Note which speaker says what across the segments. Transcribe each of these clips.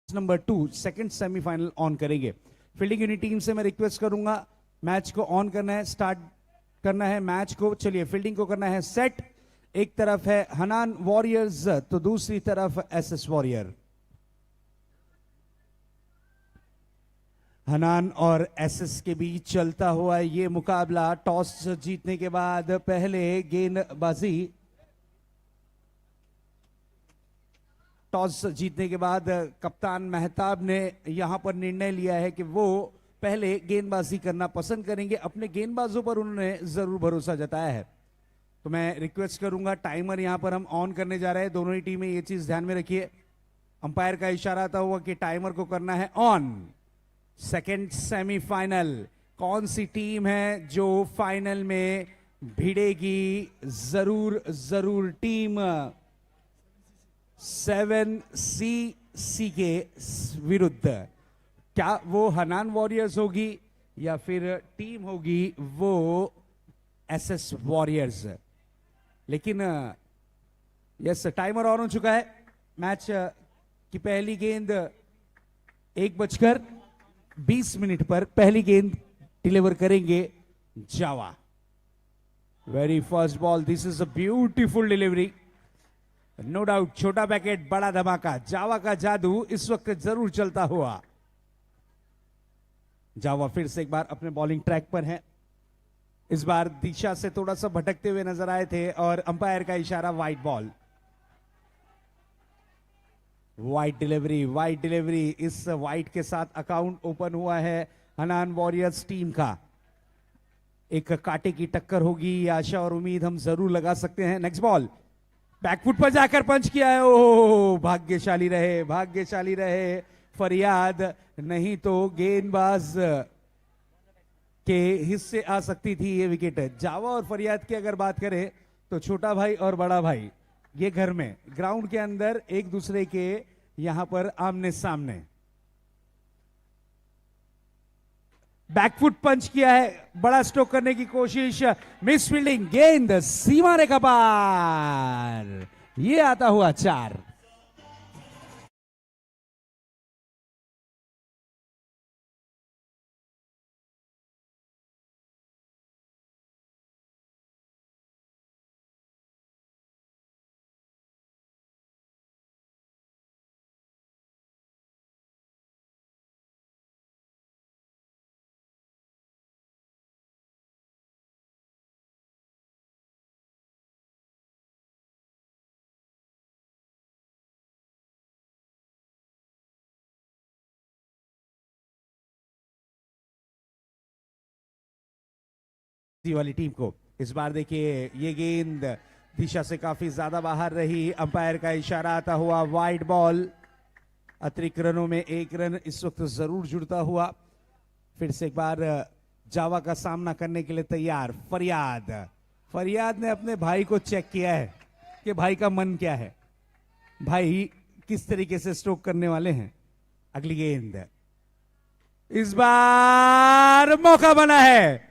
Speaker 1: Number 2 second semifinal on करेंगे। Fielding unit team से मैं रिक्वेस्ट करूंगा मैच को ऑन करना है, स्टार्ट करना है मैच को। चलिए फील्डिंग को करना है सेट। एक तरफ है हनान वॉरियर्स तो दूसरी तरफ एसएस वॉरियर। हनान और एसएस के बीच चलता हुआ ये मुकाबला। टॉस जीतने के बाद पहले गेंदबाजी टॉस जीतने के बाद कप्तान मेहताब ने यहां पर निर्णय लिया है कि वो पहले गेंदबाजी करना पसंद करेंगे। अपने गेंदबाजों पर उन्होंने जरूर भरोसा जताया है। तो मैं रिक्वेस्ट करूंगा, टाइमर यहां पर हम ऑन करने जा रहे हैं। दोनों ही टीमें ये चीज ध्यान में रखिए। अंपायर का इशारा आता हुआ कि टाइमर को करना है ऑन। सेकेंड सेमीफाइनल, कौन सी टीम है जो फाइनल में भिड़ेगी? जरूर जरूर टीम 7CC के विरुद्ध। क्या वो हनान वॉरियर्स होगी या फिर टीम होगी वो एसएस वॉरियर्स? लेकिन यस, टाइमर ऑन हो चुका है। मैच की पहली गेंद 1:20 पर पहली गेंद डिलीवर करेंगे जावा। Very first ball, this is a beautiful delivery, no doubt. छोटा पैकेट बड़ा धमाका, जावा का जादू इस वक्त जरूर चलता हुआ। जावा फिर से एक बार अपने बॉलिंग ट्रैक पर है। इस बार दिशा से थोड़ा सा भटकते हुए नजर आए थे और अंपायर का इशारा वाइड बॉल। Wide delivery. इस वाइड के साथ अकाउंट ओपन हुआ है हनान वॉरियर्स टीम का। एक कांटे की टक्कर होगी ये आशा और उम्मीद हम जरूर लगा सकते हैं। नेक्स्ट बॉल बैकफुट पर जाकर पंच किया है। ओह, भाग्यशाली रहे फरियाद, नहीं तो गेंदबाज के हिस्से आ सकती थी ये विकेट। जावा और फरियाद की अगर बात करें तो छोटा भाई और बड़ा भाई ये घर में ग्राउंड के अंदर एक दूसरे के यहां पर आमने सामने। बैकफुट पंच किया है, बड़ा स्ट्रोक करने की कोशिश, मिस फील्डिंग, गेंद सीमा रेखा पार, ये आता हुआ 4। वाली टीम को इस बार देखिए ये गेंद दिशा से काफी ज्यादा बाहर रही। अंपायर का इशारा आता हुआ वाइड बॉल। अतिरिक्त रनों में 1 रन इस वक्त जरूर जुड़ता हुआ। फिर से एक बार जावा का सामना करने के लिए तैयार फरियाद ने अपने भाई को चेक किया है कि भाई का मन क्या है, भाई किस तरीके से स्ट्रोक करने वाले हैं। अगली गेंद, इस बार मौका बना है।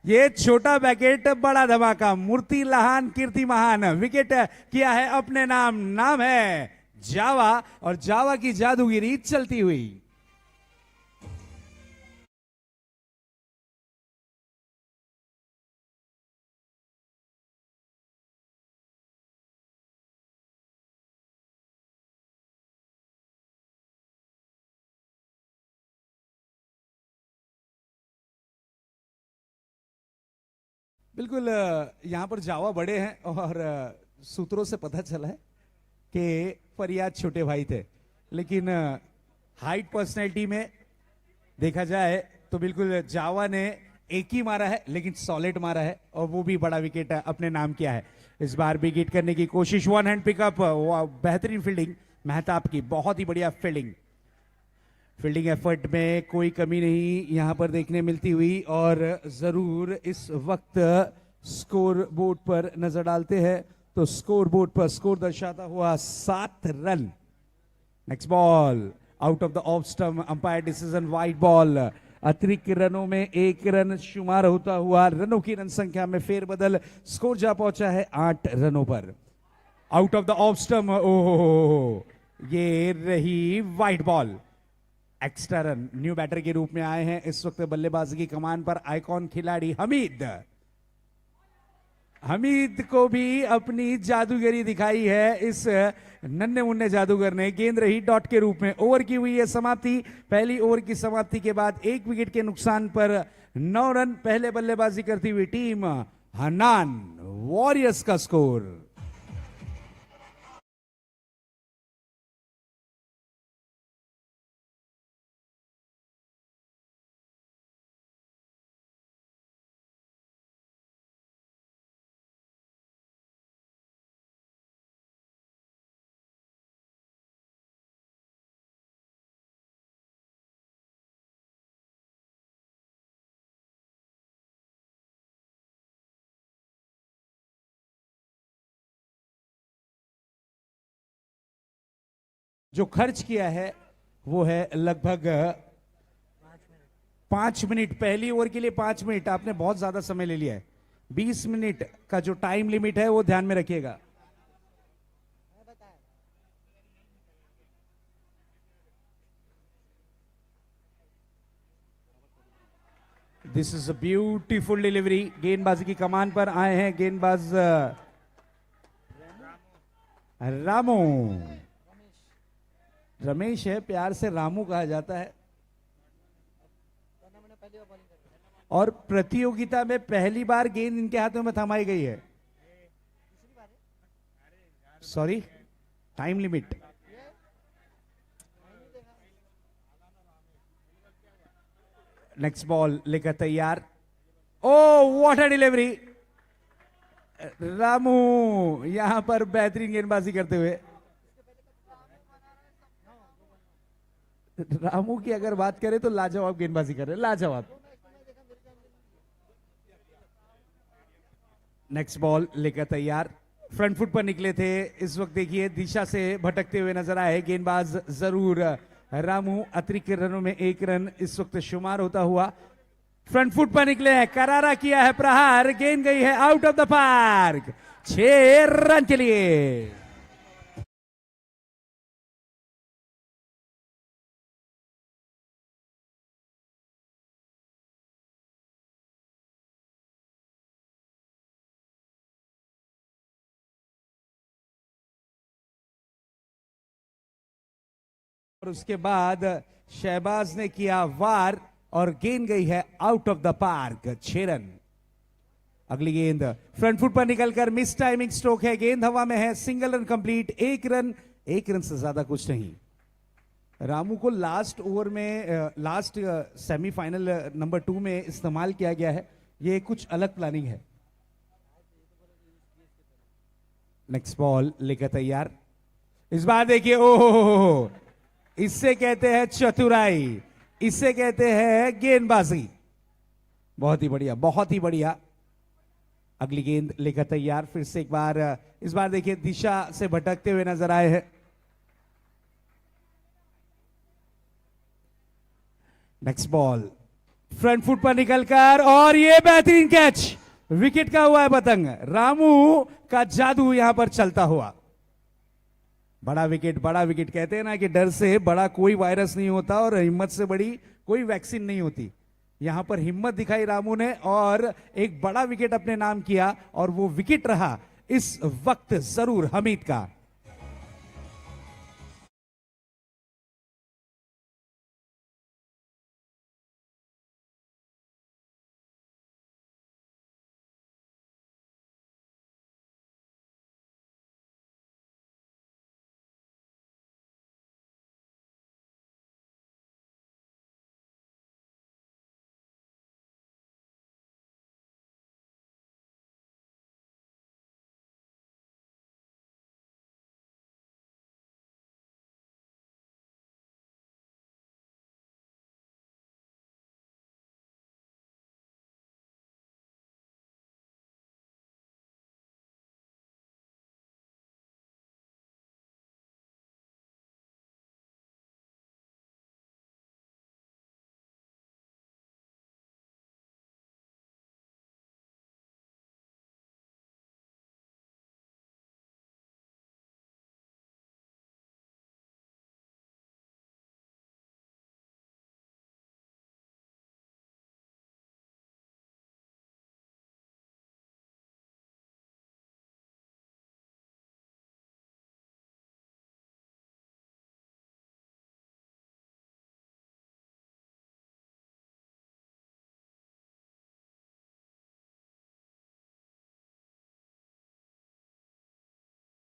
Speaker 1: ये छोटा पैकेट बड़ा धमाका, मूर्ति लहान कीर्ति महान, विकेट किया है अपने नाम है जावा और जावा की जादूगिरी चलती हुई। बिल्कुल, यहां पर जावा बड़े हैं और सूत्रों से पता चला है कि फरियाद छोटे भाई थे, लेकिन हाइट पर्सनैलिटी में देखा जाए तो बिल्कुल जावा ने एक ही मारा है लेकिन सॉलिड मारा है और वो भी बड़ा विकेट अपने नाम किया है। इस बार भी हिट करने की कोशिश, वन हैंड पिकअप, बेहतरीन फील्डिंग मेहताब की, बहुत ही बढ़िया फील्डिंग एफर्ट में कोई कमी नहीं यहां पर देखने मिलती हुई। और जरूर इस वक्त स्कोर बोर्ड पर नजर डालते हैं तो स्कोर बोर्ड पर स्कोर दर्शाता हुआ 7 run. Next ball out of the off stump, umpire decision wide ball. अतिरिक्त रनों में 1 रन शुमार होता हुआ रनों की रन संख्या में फेरबदल, स्कोर जा पहुंचा है 8 रनों पर। Out of the off stump, ओहो ये रही white ball. Extra run. New batter के रूप में आए हैं इस वक्त बल्लेबाजी की कमान पर आइकॉन खिलाड़ी हमीद। हमीद को भी अपनी जादूगरी दिखाई है इस नन्हे मुन्ने जादूगर ने। गेंद रही डॉट के रूप में। ओवर की हुई है समाप्ति। पहली ओवर की समाप्ति के बाद 1 विकेट के नुकसान पर 9 रन। पहले बल्लेबाजी करती हुई टीम हनान वॉरियर्स का स्कोर। जो खर्च किया है वो है लगभग 5 मिनट। पहली ओवर के लिए 5 मिनट। आपने बहुत ज्यादा समय ले लिया है। 20 मिनट का जो टाइम लिमिट है वो ध्यान में रखिएगा। This is a beautiful delivery. गेंदबाजी की कमान पर आए हैं गेंदबाज रामू। रमेश है, प्यार से रामू कहा जाता है। और प्रतियोगिता में पहली बार गेंद इनके हाथों में थमाई गई है। Sorry, time limit. Next ball लेकर तैयार। Oh what a delivery. Ramu यहां पर बेहतरीन गेंदबाजी करते हुए। रामू की अगर बात करें तो लाजवाब गेंदबाजी कर रहे हैं, लाजवाब। नेक्स्ट बॉल लेकर तैयार। फ्रंट फुट पर निकले थे इस वक्त। देखिए दिशा से भटकते हुए नजर आए गेंदबाज जरूर रामू। अतिरिक्त रनों में 1 रन इस वक्त शुमार होता हुआ। फ्रंट फुट पर निकले हैं, करारा किया है प्रहार। गेंद गई है out of the park. 6 run के लिए। और उसके बाद शहबाज ने किया वार और गेंद गई है out of the park. 6 run. अगली गेंद फ्रंट फुट पर निकलकर मिस टाइमिंग स्ट्रोक है। गेंद हवा में है, single run complete. 1 run, 1 run से ज्यादा कुछ नहीं। रामू को लास्ट ओवर में, लास्ट सेमीफाइनल नंबर 2 में इस्तेमाल किया गया है। ये कुछ अलग प्लानिंग है। नेक्स्ट बॉल लेकर तैयार। इस बार देखिए, ओहो, इससे कहते हैं चतुराई, इससे कहते हैं गेंदबाजी। बहुत ही बढ़िया, बहुत ही बढ़िया। अगली गेंद लेकर तैयार। फिर से एक बार, इस बार देखिए दिशा से भटकते हुए नजर आए हैं। नेक्स्ट बॉल फ्रंट फुट पर निकलकर और ये बेहतरीन कैच। विकेट का हुआ है पतंग। रामू का जादू यहां पर चलता हुआ। बड़ा विकेट, बड़ा विकेट। कहते हैं ना कि डर से बड़ा कोई वायरस नहीं होता और हिम्मत से बड़ी कोई वैक्सीन नहीं होती। यहां पर हिम्मत दिखाई रामू ने और एक बड़ा विकेट अपने नाम किया और वो विकेट रहा इस वक्त जरूर हमीद का।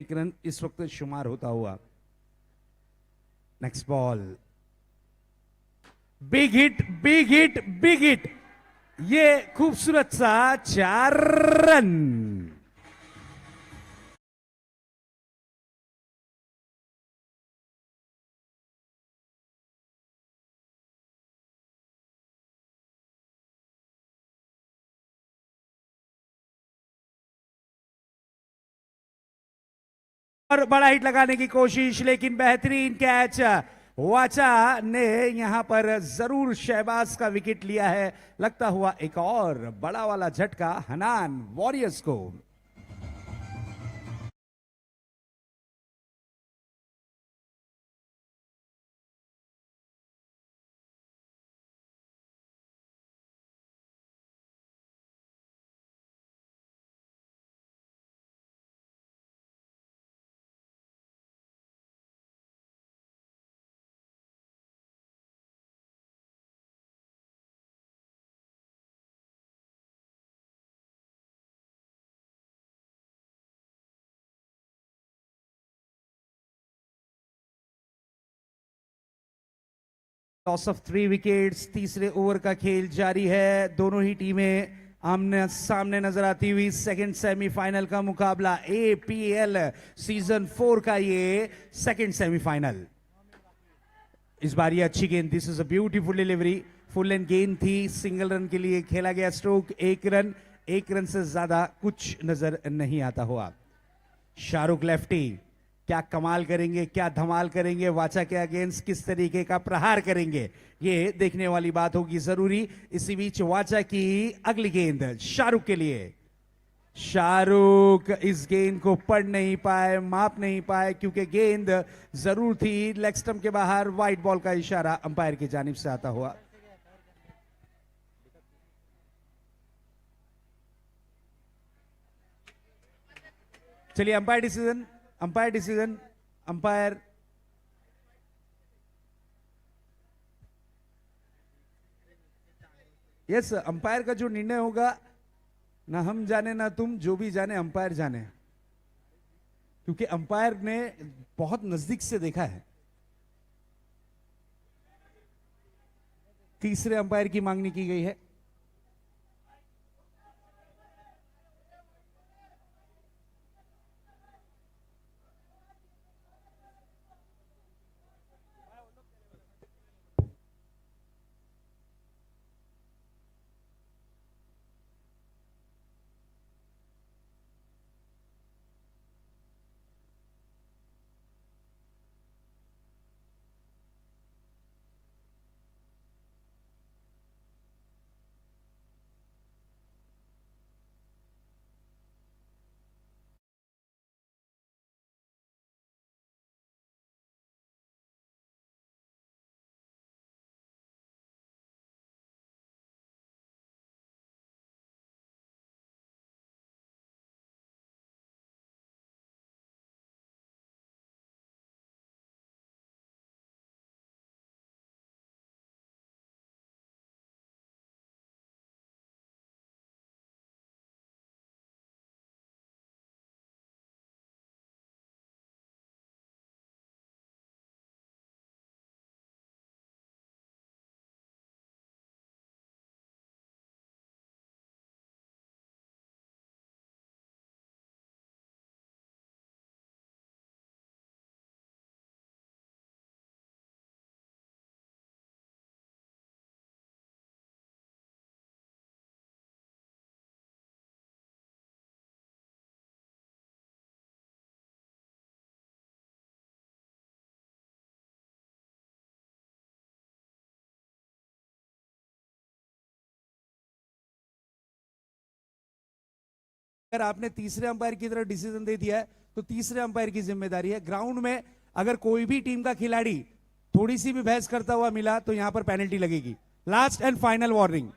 Speaker 1: एक रन इस वक्त शुमार होता हुआ। Next ball, big hit, big hit, big hit, ये खूबसूरत सा 4 रन। और बड़ा हिट लगाने की कोशिश, लेकिन बेहतरीन कैच। वाचा ने यहां पर जरूर शहबाज का विकेट लिया है, लगता हुआ एक और बड़ा वाला झटका हनान वॉरियर्स को। टॉस ऑफ 3 विकेट्स, तीसरे ओवर का खेल जारी है। दोनों ही टीमें आमने सामने नजर आती हुई। सेकंड सेमीफाइनल का मुकाबला, एपीएल सीजन 4 का ये सेकंड सेमीफाइनल। इस बार ये अच्छी गेंद, this is a beautiful delivery, full and गेंद थी, सिंगल रन के लिए खेला गया स्ट्रोक। 1 रन, 1 रन से ज्यादा कुछ नजर नहीं आता हुआ। शाहरुख लेफ्टी क्या कमाल करेंगे, क्या धमाल करेंगे, वाचा के अगेंस्ट किस तरीके का प्रहार करेंगे, ये देखने वाली बात होगी जरूरी। इसी बीच वाचा की अगली गेंद शाहरुख के लिए। शाहरुख इस गेंद को पढ़ नहीं पाए, माप नहीं पाए, क्योंकि गेंद जरूर थी लेग स्टंप के बाहर। वाइट बॉल का इशारा अंपायर की जानिब से आता हुआ। चलिए umpire decision, umpire decision, umpire. Yes, umpire का जो निर्णय होगा, ना हम जाने ना तुम, जो भी जाने अंपायर जाने, क्योंकि अंपायर ने बहुत नजदीक से देखा है। तीसरे अंपायर की मांगनी की गई है। अगर आपने तीसरे अंपायर की तरफ डिसीजन दे दिया है, तो तीसरे अंपायर की जिम्मेदारी है। ग्राउंड में अगर कोई भी टीम का खिलाड़ी थोड़ी सी भी बहस करता हुआ मिला, तो यहां पर पेनल्टी लगेगी। Last and final warning.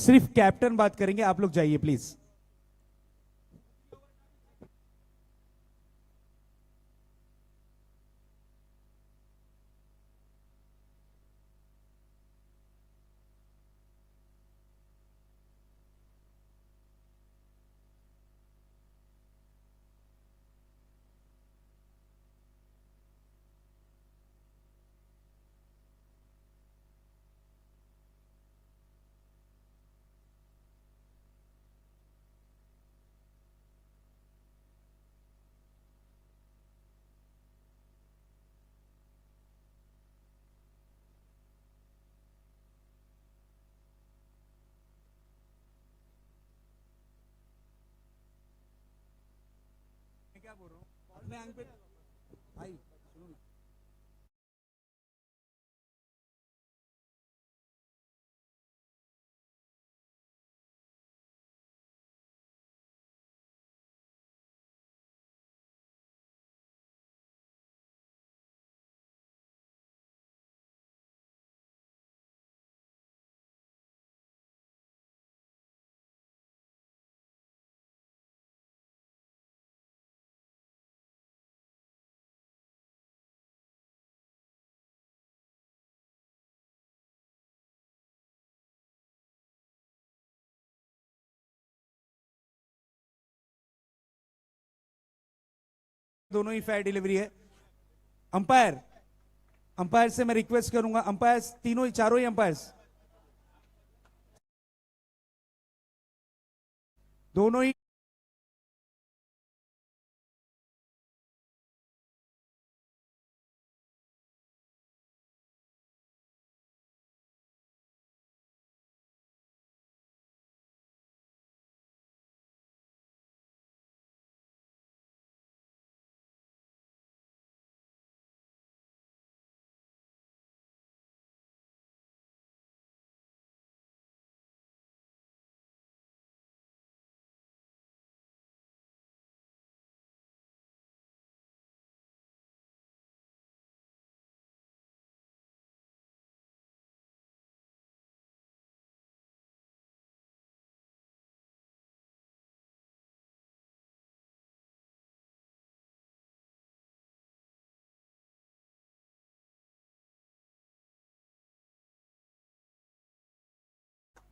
Speaker 1: सिर्फ कैप्टन बात करेंगे, आप लोग जाइए प्लीज। क्या बोल रहा हूँ, बॉल में आंख पे भाई सुनो ना। दोनों ही फेयर डिलीवरी है। अंपायर, अंपायर से मैं रिक्वेस्ट करूंगा, अंपायर तीनों ही, चारों ही अंपायर्स, दोनों ही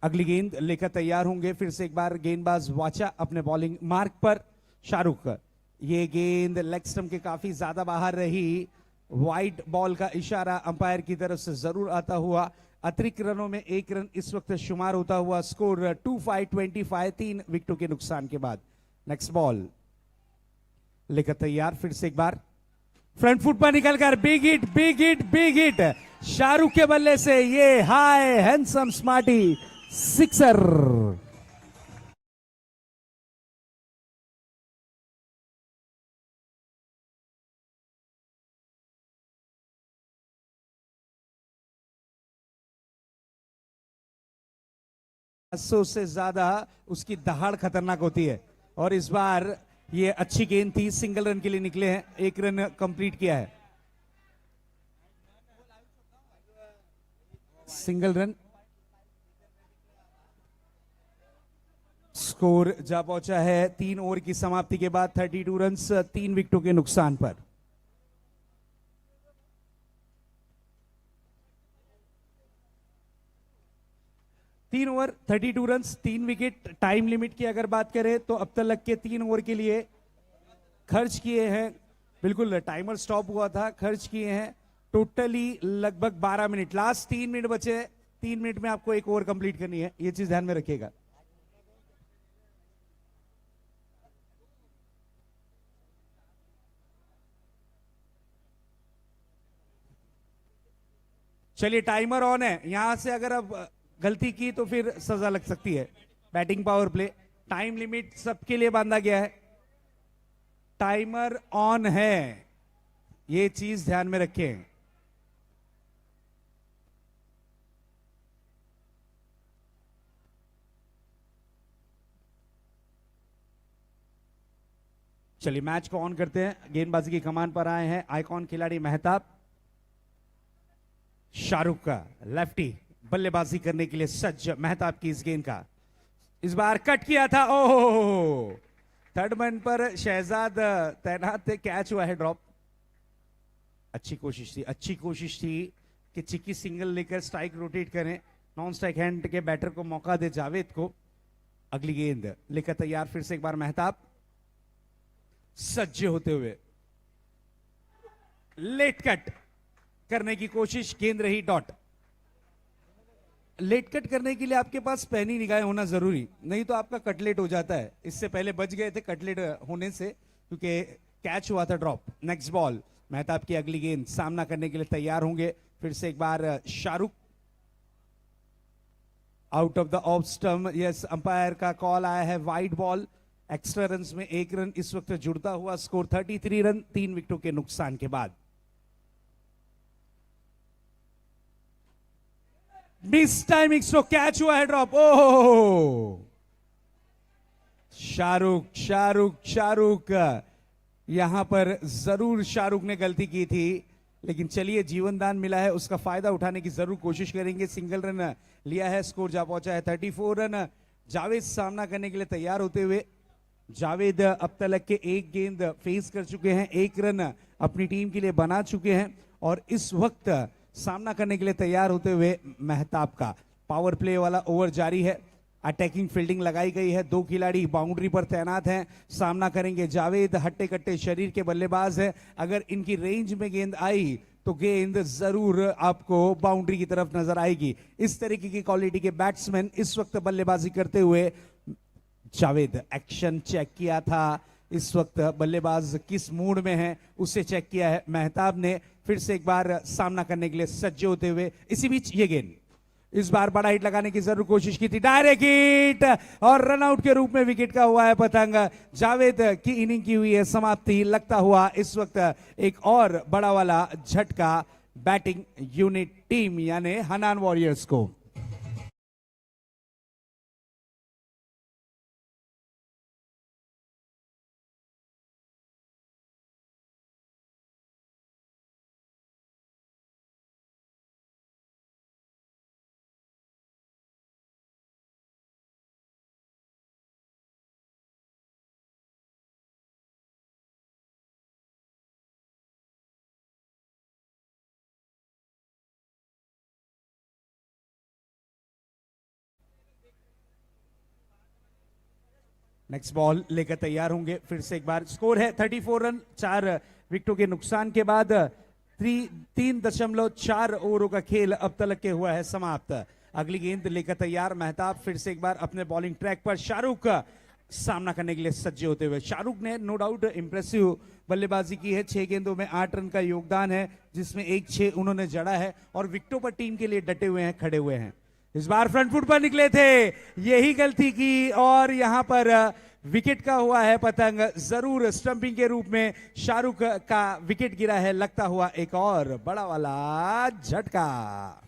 Speaker 1: अगली गेंद लेकर तैयार होंगे। फिर से एक बार गेंदबाज वाचा अपने बॉलिंग मार्क पर। शाहरुख, ये गेंद लेग स्टंप के काफी ज्यादा बाहर रही। वाइड बॉल का इशारा अंपायर की तरफ से जरूर आता हुआ। अतिरिक्त रनों में एक रन इस वक्त शुमार होता हुआ। स्कोर 2-5-25, 3 विकेटों के नुकसान के बाद। नेक्स्ट बॉल लेकर तैयार। फिर से एक बार फ्रंट फुट पर निकलकर big hit, big hit, big hit. Shahrukh के बल्ले से ये हाई हैंडसम स्मार्टी सिक्सर। से ज्यादा उसकी दहाड़ खतरनाक होती है और इस बार ये अच्छी गेंद थी। सिंगल रन के लिए निकले हैं, एक रन कंप्लीट किया है। Single run. स्कोर जा पहुंचा है 3 ओवर की समाप्ति के बाद 32 रन, 3 विकेटों के नुकसान पर। तीन over 32 run, 3 wicket. Time limit की अगर बात करें तो अब तक के 3 ओवर के लिए खर्च किए हैं, बिल्कुल टाइमर स्टॉप हुआ था, खर्च किए हैं टोटली लगभग 12 मिनट। लास्ट 3 मिनट बचे, 3 मिनट में आपको एक ओवर कंप्लीट करनी है, ये चीज ध्यान में रखिएगा। चलिए टाइमर ऑन है। यहां से अगर अब गलती की तो फिर सजा लग सकती है। Batting power play, time limit सबके लिए बांधा गया है। टाइमर ऑन है, ये चीज ध्यान में रखें। चलिए मैच को ऑन करते हैं। गेंदबाजी की कमान पर आए हैं आइकॉन खिलाड़ी मेहताब। शाहरुख का लेफ्टी बल्लेबाजी करने के लिए सज्ज मेहताब की इस गेंद का इस बार कट किया था। ओह, थर्ड मैन पर शहजाद तैनात थे, कैच हुआ है ड्रॉप। अच्छी कोशिश थी कि चिक्की सिंगल लेकर स्ट्राइक रोटेट करें, नॉन स्ट्राइक हैंड के बैटर को मौका दे जावेद को। अगली गेंद लेकर तैयार फिर से एक बार मेहताब, सज्ज होते हुए लेट कट करने की कोशिश, गेंद रही डॉट। लेट कट करने के लिए आपके पास पैनी निगाहें होना जरूरी, नहीं तो आपका कटलेट हो जाता है। इससे पहले बच गए थे कटलेट होने से, क्योंकि कैच हुआ था ड्रॉप। नेक्स्ट बॉल, मेहताब की अगली गेंद, सामना करने के लिए तैयार होंगे फिर से एक बार Shahrukh. Out of the off stump, yes, umpire का कॉल आया है, वाइड बॉल। एक्स्ट्रा रन में 1 रन इस वक्त जुड़ता हुआ, स्कोर 33 रन 3 विकेटों के नुकसान के बाद। मिस टाइमिंग स्ट्रोक, कैच हुआ है ड्रॉप। ओह, शाहरुख यहां पर जरूर शाहरुख ने गलती की थी, लेकिन चलिए जीवन दान मिला है, उसका फायदा उठाने की जरूर कोशिश करेंगे। सिंगल रन लिया है, स्कोर जा पहुंचा है 34 रन। जावेद सामना करने के लिए तैयार होते हुए। जावेद अब तक के 1 गेंद फेस कर चुके हैं, 1 रन अपनी टीम के लिए बना चुके हैं, और इस वक्त सामना करने के लिए तैयार होते हुए मेहताब का पावर प्ले वाला ओवर जारी है। अटैकिंग फील्डिंग लगाई गई है, 2 खिलाड़ी बाउंड्री पर तैनात हैं, सामना करेंगे जावेद। हट्टे कट्टे शरीर के बल्लेबाज है, अगर इनकी रेंज में गेंद आई तो गेंद जरूर आपको बाउंड्री की तरफ नजर आएगी। इस तरीके की क्वालिटी के बैट्समैन इस वक्त बल्लेबाजी करते हुए। जावेद एक्शन चेक किया था, इस वक्त बल्लेबाज किस मूड में है उसे चेक किया है मेहताब ने। फिर से एक बार सामना करने के लिए सज्ज होते हुए। इसी बीच ये गेंद इस बार बड़ा हिट लगाने की जरूर कोशिश की थी, डायरेक्ट हिट, और रनआउट के रूप में विकेट का हुआ है पतंग। जावेद की इनिंग की हुई है समाप्ति, लगता हुआ इस वक्त एक और बड़ा वाला झटका बैटिंग यूनिट टीम यानी हनान वॉरियर्स को। नेक्स्ट बॉल लेकर तैयार होंगे फिर से एक बार। स्कोर है 34 रन 4 विकेटों के नुकसान के बाद। 3.4 ओवरों का खेल अब तक के हुआ है समाप्त। अगली गेंद लेकर तैयार मेहताब, फिर से एक बार अपने बॉलिंग ट्रैक पर। शाहरुख सामना करने के लिए सज्ज होते हुए। शाहरुख ने नो डाउट इंप्रेसिव बल्लेबाजी की है, 6 गेंदों में 8 रन का योगदान है, जिसमें 1-6 उन्होंने जड़ा है, और विकेटों पर टीम के लिए डटे हुए हैं, खड़े हुए हैं। इस बार फ्रंट फुट पर निकले थे, यही गलती की, और यहां पर विकेट का हुआ है पतंग। जरूर स्टंपिंग के रूप में शाहरुख का विकेट गिरा है, लगता हुआ एक और बड़ा वाला झटका।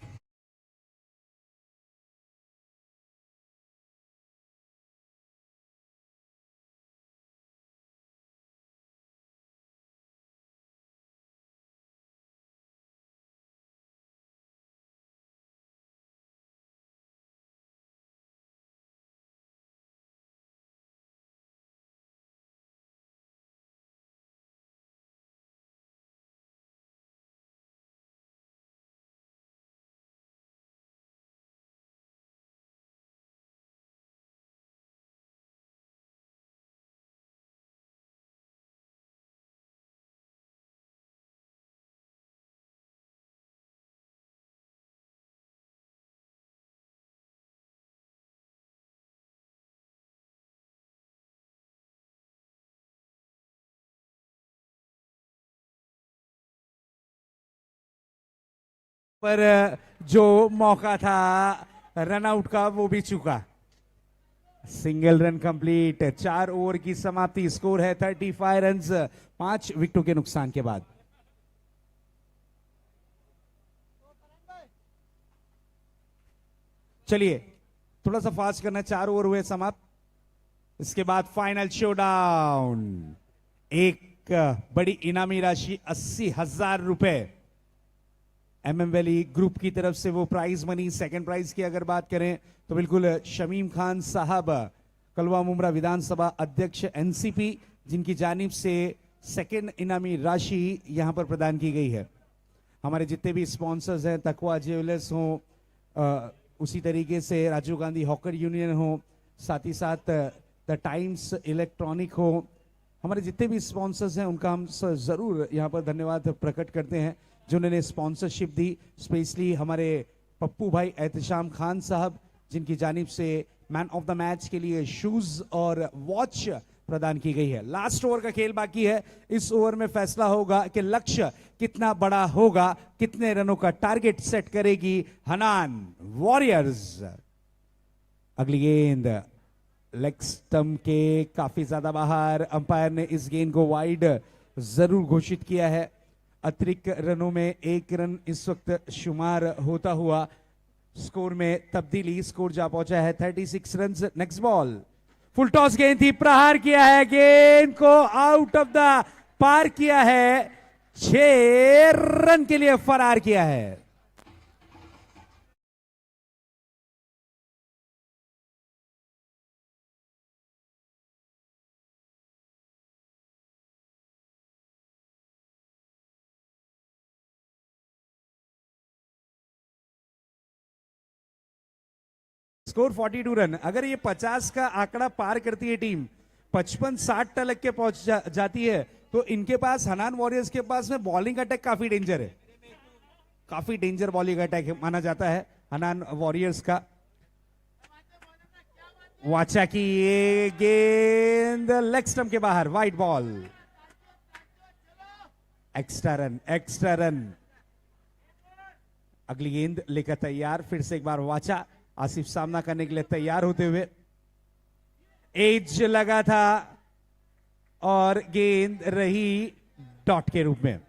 Speaker 1: पर जो मौका था रनआउट का वो भी चूका। सिंगल रन कंप्लीट, 4 ओवर की समाप्ति। स्कोर है 35 रन 5 विकेटों के नुकसान के बाद। चलिए थोड़ा सा फास्ट करना, 4 ओवर हुए समाप्त। इसके बाद फाइनल शोडाउन। एक बड़ी इनामी राशि 80,000 रुपए एमएम वैली ग्रुप की तरफ से वो प्राइज मनी, सेकंड प्राइज की अगर बात करें तो बिल्कुल शमीम खान साहब, कलवा मुमरा विधानसभा अध्यक्ष एनसीपी, जिनकी जानिब से सेकंड इनामी राशि यहां पर प्रदान की गई है। हमारे जितने भी स्पॉन्सर्स हैं, तकवा ज्वेलर्स हो, उसी तरीके से राजीव गांधी हॉकर यूनियन हो, साथ ही साथ द टाइम्स इलेक्ट्रॉनिक हो, हमारे जितने भी स्पॉन्सर्स हैं उनका हम जरूर यहाँ पर धन्यवाद प्रकट करते हैं जिन्होंने स्पॉन्सरशिप दी। स्पेशली हमारे पप्पू भाई एहतशाम खान साहब, जिनकी जानिब से मैन ऑफ द मैच के लिए शूज और वॉच प्रदान की गई है। लास्ट ओवर का खेल बाकी है। इस ओवर में फैसला होगा कि लक्ष्य कितना बड़ा होगा, कितने रनों का टारगेट सेट करेगी हनान वॉरियर्स। अगली गेंद लेग स्टंप के काफी ज्यादा बाहर, अंपायर ने इस गेंद को वाइड जरूर घोषित किया है। अतिरिक्त रनों में 1 रन इस वक्त शुमार होता हुआ स्कोर में तब्दीली, स्कोर जा पहुंचा है 36 run. Next ball, full toss गेंद थी, प्रहार किया है, गेंद को आउट ऑफ द पार किया है, 6 रन के लिए फरार किया है। Score 42 run. अगर ये 50 का आंकड़ा पार करती है टीम, 55-60 तक के पहुंच जाती है, तो इनके पास, हनान वॉरियर्स के पास में बॉलिंग अटैक काफी डेंजर है, काफी डेंजर बॉलिंग अटैक माना जाता है हनान वॉरियर्स का। वाचा की ये गेंद लेग स्टंप के बाहर, wide ball, extra run, extra run. अगली गेंद लेकर तैयार, फिर से एक बार वाचा, आसिफ सामना करने के लिए तैयार होते हुए, एज लगा था और गेंद रही डॉट के रूप में।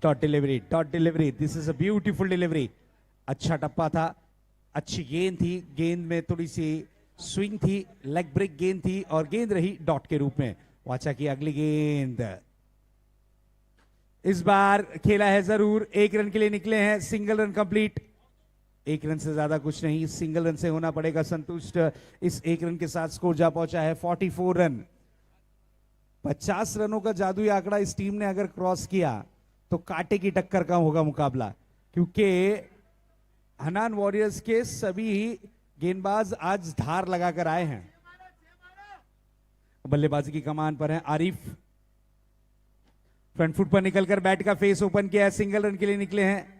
Speaker 1: Dot delivery, dot delivery, this is a beautiful delivery. अच्छा टप्पा था, अच्छी गेंद थी, गेंद में थोड़ी सी स्विंग थी, लेग ब्रेक गेंद थी और गेंद रही डॉट के रूप में। वाचा की अगली गेंद, इस बार खेला है जरूर, 1 रन के लिए निकले हैं, सिंगल रन कंप्लीट। 1 रन से ज्यादा कुछ नहीं, सिंगल रन से होना पड़ेगा संतुष्ट। इस 1 रन के साथ स्कोर जा पहुंचा है 44 रन। 50 रनों का जादुई आंकड़ा इस टीम ने अगर क्रॉस किया तो कांटे की टक्कर का होगा मुकाबला, क्योंकि हनान वॉरियर्स के सभी गेंदबाज आज धार लगाकर आए हैं। बल्लेबाजी की कमान पर है आरिफ, फ्रंट फुट पर निकलकर बैट का फेस ओपन किया है, सिंगल रन के लिए निकले हैं।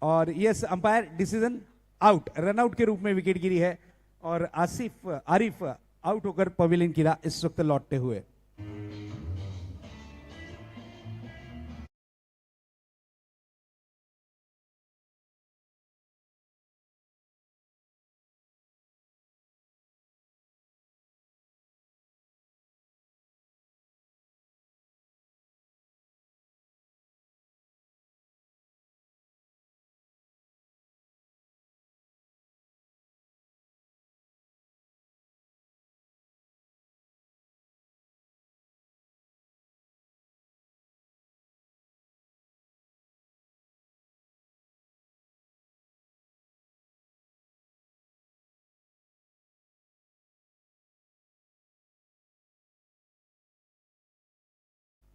Speaker 1: और yes, umpire decision out, run out के रूप में विकेट गिरी है और आरिफ आउट होकर पवेलियन किला इस वक्त लौटते हुए।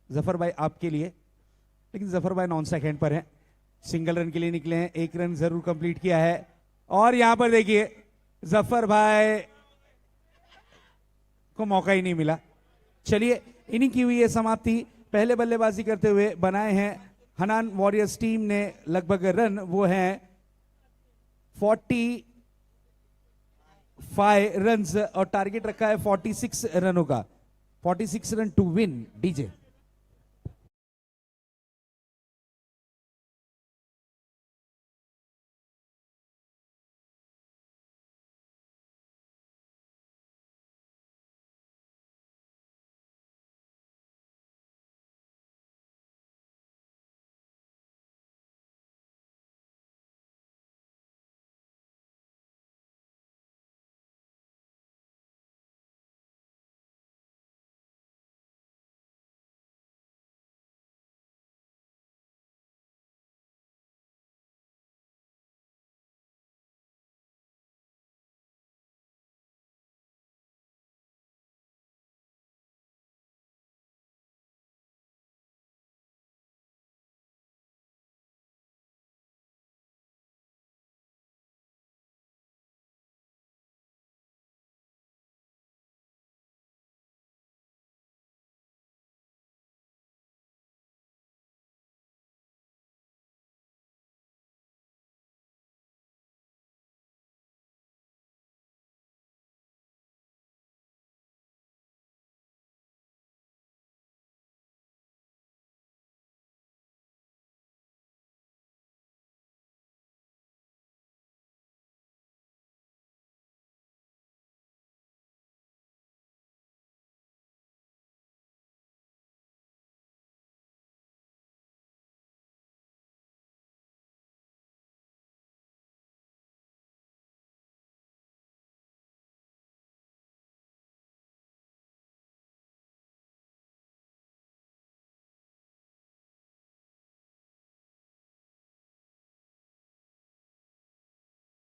Speaker 1: जफर भाई आपके लिए, लेकिन जफर भाई नॉन सेकंड पर हैं, सिंगल रन के लिए निकले हैं, 1 रन जरूर कंप्लीट किया है। और यहां पर देखिए जफर भाई को मौका ही नहीं मिला। चलिए, इनिंग की हुई है समाप्ति। पहले बल्लेबाजी करते हुए बनाए हैं हनान वॉरियर्स टीम ने लगभग रन, वो हैं 45 रन और टारगेट रखा है 46 रनों का। 46 रन टू विन डीजे।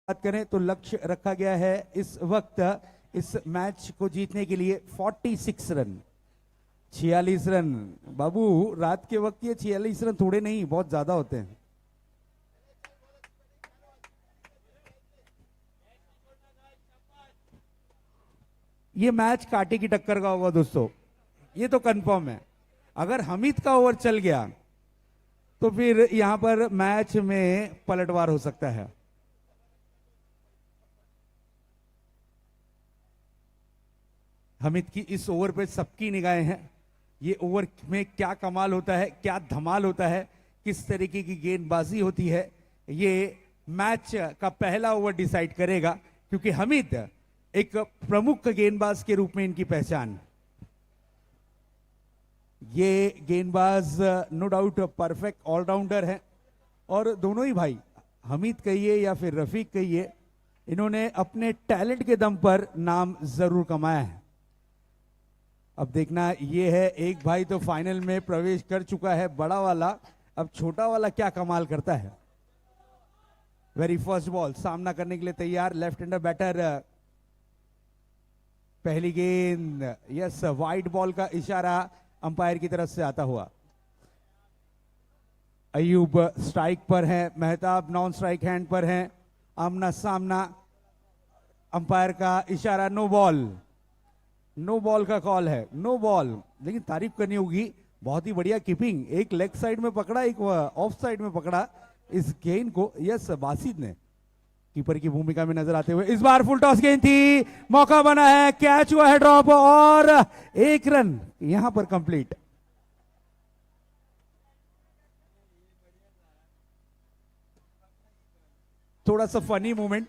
Speaker 1: बात करें तो लक्ष्य रखा गया है इस वक्त इस मैच को जीतने के लिए 46 रन, 46 रन। बाबू रात के वक्त ये 46 रन थोड़े नहीं, बहुत ज्यादा होते हैं। ये मैच कांटे की टक्कर का होगा दोस्तों, ये तो कंफर्म है। अगर हमीद का ओवर चल गया तो फिर यहां पर मैच में पलटवार हो सकता है। हमीद की इस ओवर पे सबकी निगाहें हैं। ये ओवर में क्या कमाल होता है, क्या धमाल होता है, किस तरीके की गेंदबाजी होती है, ये मैच का पहला ओवर डिसाइड करेगा। क्योंकि हमीद एक प्रमुख गेंदबाज के रूप में इनकी पहचान। ये गेंदबाज नो डाउट परफेक्ट ऑलराउंडर है और दोनों ही भाई, हमीद कहिए या फिर रफीक कहिए, इन्होंने अपने टैलेंट के दम पर नाम जरूर कमाया है। अब देखना ये है, एक भाई तो फाइनल में प्रवेश कर चुका है बड़ा वाला, अब छोटा वाला क्या कमाल करता है। वेरी फर्स्ट बॉल सामना करने के लिए तैयार, लेफ्ट हैंडर बैटर। पहली गेंद, यस, वाइड बॉल का इशारा अंपायर की तरफ से आता हुआ। अयूब स्ट्राइक पर है, मेहताब नॉन स्ट्राइक हैंड पर है। आमना सामना, अंपायर का इशारा नो बॉल, नो बॉल का कॉल है, नो बॉल। लेकिन तारीफ करनी होगी, बहुत ही बढ़िया कीपिंग, एक लेग साइड में पकड़ा, एक ऑफ साइड में पकड़ा इस गेंद को। यस, बासिद ने कीपर की भूमिका में नजर आते हुए, इस बार फुल टॉस गेंद थी, मौका बना है, कैच हुआ है ड्रॉप और 1 रन यहां पर कंप्लीट। थोड़ा सा funny moment,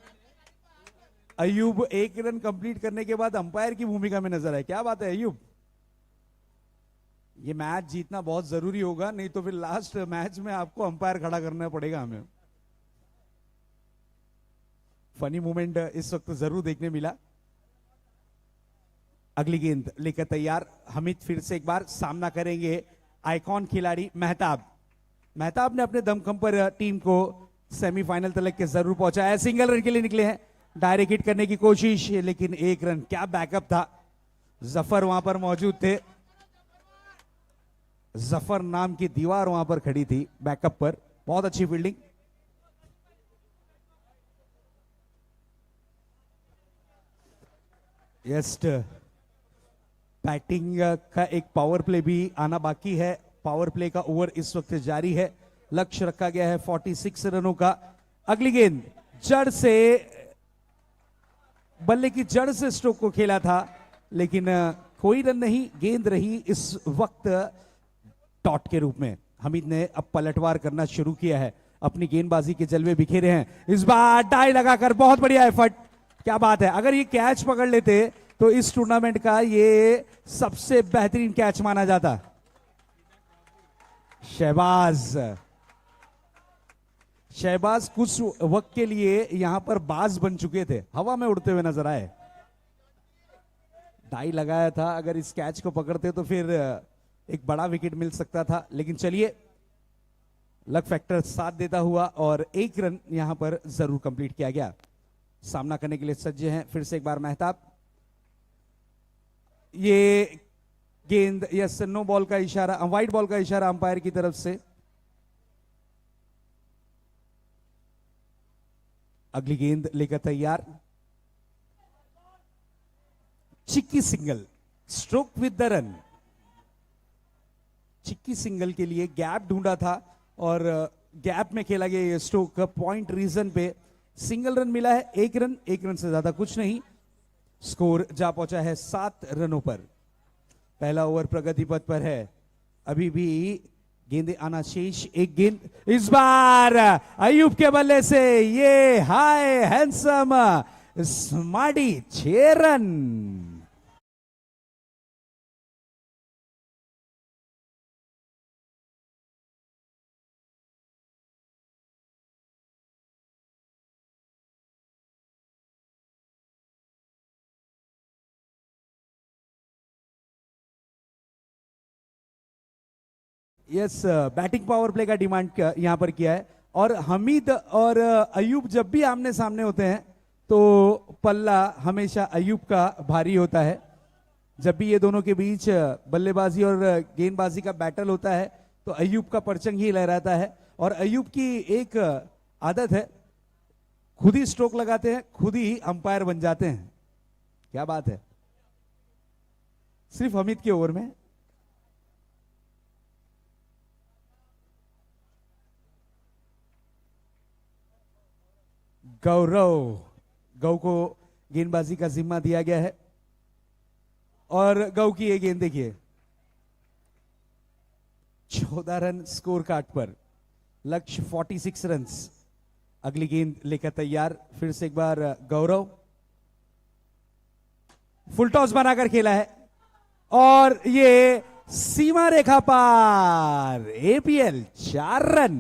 Speaker 1: Ayub 1 run complete करने के बाद अंपायर की भूमिका में नजर आए। क्या बात है अयूब, ये मैच जीतना बहुत जरूरी होगा, नहीं तो फिर लास्ट मैच में आपको अंपायर खड़ा करना पड़ेगा हमें। फनी मोमेंट इस वक्त जरूर देखने मिला। अगली गेंद लेकर तैयार हमीद, फिर से एक बार सामना करेंगे आइकॉन खिलाड़ी मेहताब। मेहताब ने अपने दमखम पर टीम को सेमीफाइनल तक के जरूर पहुंचाया। सिंगल रन के लिए निकले हैं, डायरेक्ट हिट करने की कोशिश, लेकिन 1 रन। क्या बैकअप था, जफर वहां पर मौजूद थे, जफर नाम की दीवार वहां पर खड़ी थी बैकअप पर, बहुत अच्छी फील्डिंग। यस, बैटिंग का एक पावर प्ले भी आना बाकी है, पावर प्ले का ओवर इस वक्त जारी है। लक्ष्य रखा गया है 46 रनों का। अगली गेंद जड़ से, बल्ले की जड़ से स्ट्रोक को खेला था, लेकिन कोई रन नहीं, गेंद रही इस वक्त डॉट के रूप में। हमीद ने अब पलटवार करना शुरू किया है, अपनी गेंदबाजी के जलवे बिखेरे हैं। इस बार डाई लगाकर बहुत बढ़िया एफर्ट, क्या बात है। अगर ये कैच पकड़ लेते तो इस टूर्नामेंट का ये सबसे बेहतरीन कैच माना जाता। शहबाज कुछ वक्त के लिए यहां पर बाज बन चुके थे, हवा में उड़ते हुए नजर आए। डाई लगाया था, अगर इस कैच को पकड़ते तो फिर एक बड़ा विकेट मिल सकता था, लेकिन चलिए लक फैक्टर साथ देता हुआ और 1 रन यहां पर जरूर कंप्लीट किया गया। सामना करने के लिए सज्ज हैं फिर से एक बार मेहताब। ये गेंद, यस, नो बॉल का इशारा, वाइड बॉल का इशारा अंपायर की तरफ से। अगली गेंद लेकर तैयार, quick single, stroke with the run. Quick single के लिए गैप ढूंढा था और गैप में खेला गया ये स्ट्रोक, पॉइंट रीजन पे सिंगल रन मिला है। 1 रन, 1 रन से ज्यादा कुछ नहीं। स्कोर जा पहुंचा है 7 रनों पर। पहला ओवर प्रगति पथ पर है, अभी भी गेंदे आना शेष। एक गेंद, इस बार अयूब के बल्ले से ये हाय हैंडसम स्मार्टी, 6 रन। यस, बैटिंग पावर प्ले का डिमांड यहां पर किया है और हमीद और अयूब जब भी आमने सामने होते हैं तो पल्ला हमेशा अयूब का भारी होता है। जब भी ये दोनों के बीच बल्लेबाजी और गेंदबाजी का बैटल होता है तो अयूब का परचम ही लहराता है। और अयूब की एक आदत है, खुद ही स्ट्रोक लगाते हैं, खुद ही अंपायर बन जाते हैं। क्या बात है, सिर्फ हमीद के ओवर में। गौ को गेंदबाजी का जिम्मा दिया गया है और गौ की ये गेंद देखिए, 14 रन स्कोर कार्ड पर, लक्ष्य 46 रन। अगली गेंद लेकर तैयार, फिर से एक बार गौरव, फुल टॉस बनाकर खेला है और ये सीमा रेखा पार, एपीएल 4 रन।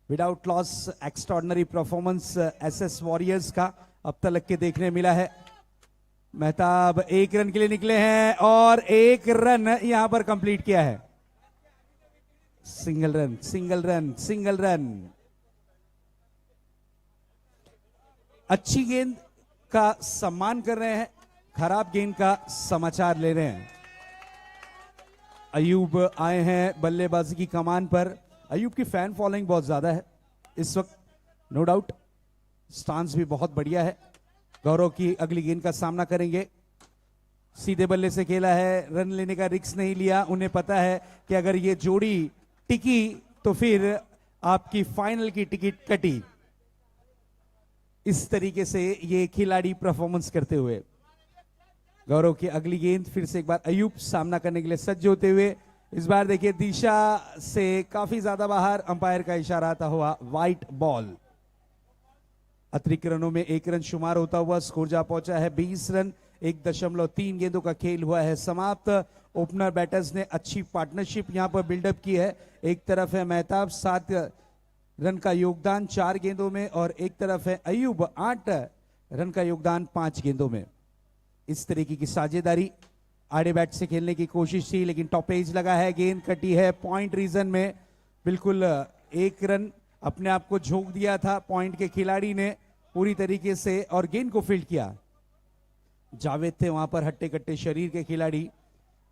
Speaker 1: Without loss extraordinary performance SS warriors का अब तक के देखने मिला है। मेहताब 1 रन के लिए निकले हैं और 1 रन यहां पर कंप्लीट किया है। Single run, single run, single run. अच्छी गेंद का सम्मान कर रहे हैं, खराब गेंद का समाचार ले रहे हैं। अयूब आए हैं बल्लेबाजी की कमान पर। अयूब की फैन फॉलोइंग बहुत ज्यादा है इस वक्त, नो डाउट। स्टांस भी बहुत बढ़िया है। गौरव की अगली गेंद का सामना करेंगे। सीधे बल्ले से खेला है, रन लेने का रिस्क नहीं लिया। उन्हें पता है कि अगर ये जोड़ी टिकी तो फिर आपकी फाइनल की टिकट कटी। इस तरीके से ये खिलाड़ी परफॉर्मेंस करते हुए। गौरव की अगली गेंद, फिर से एक बार अयूब सामना करने के लिए सज्ज होते हुए। इस बार देखिए दिशा से काफी ज्यादा बाहर, अंपायर का इशारा आता हुआ वाइट बॉल। अतिरिक्त रनों में 1 रन शुमार होता हुआ स्कोर जा पहुंचा है 20 रन। 1.3 गेंदों का खेल हुआ है समाप्त। ओपनर बैटर्स ने अच्छी पार्टनरशिप यहां पर बिल्डअप की है। एक तरफ है मेहताब 7 रन का योगदान 4 गेंदों में, और एक तरफ है अयूब 8 रन का योगदान 5 गेंदों में। इस तरीके की साझेदारी, आड़े बैट से खेलने की कोशिश थी लेकिन टॉप एज लगा है, गेंद कटी है पॉइंट रीजन में। बिल्कुल 1 रन अपने आप को झोंक दिया था पॉइंट के खिलाड़ी ने पूरी तरीके से, और गेंद को फील्ड किया। जावेद थे वहां पर, हट्टे कट्टे शरीर के खिलाड़ी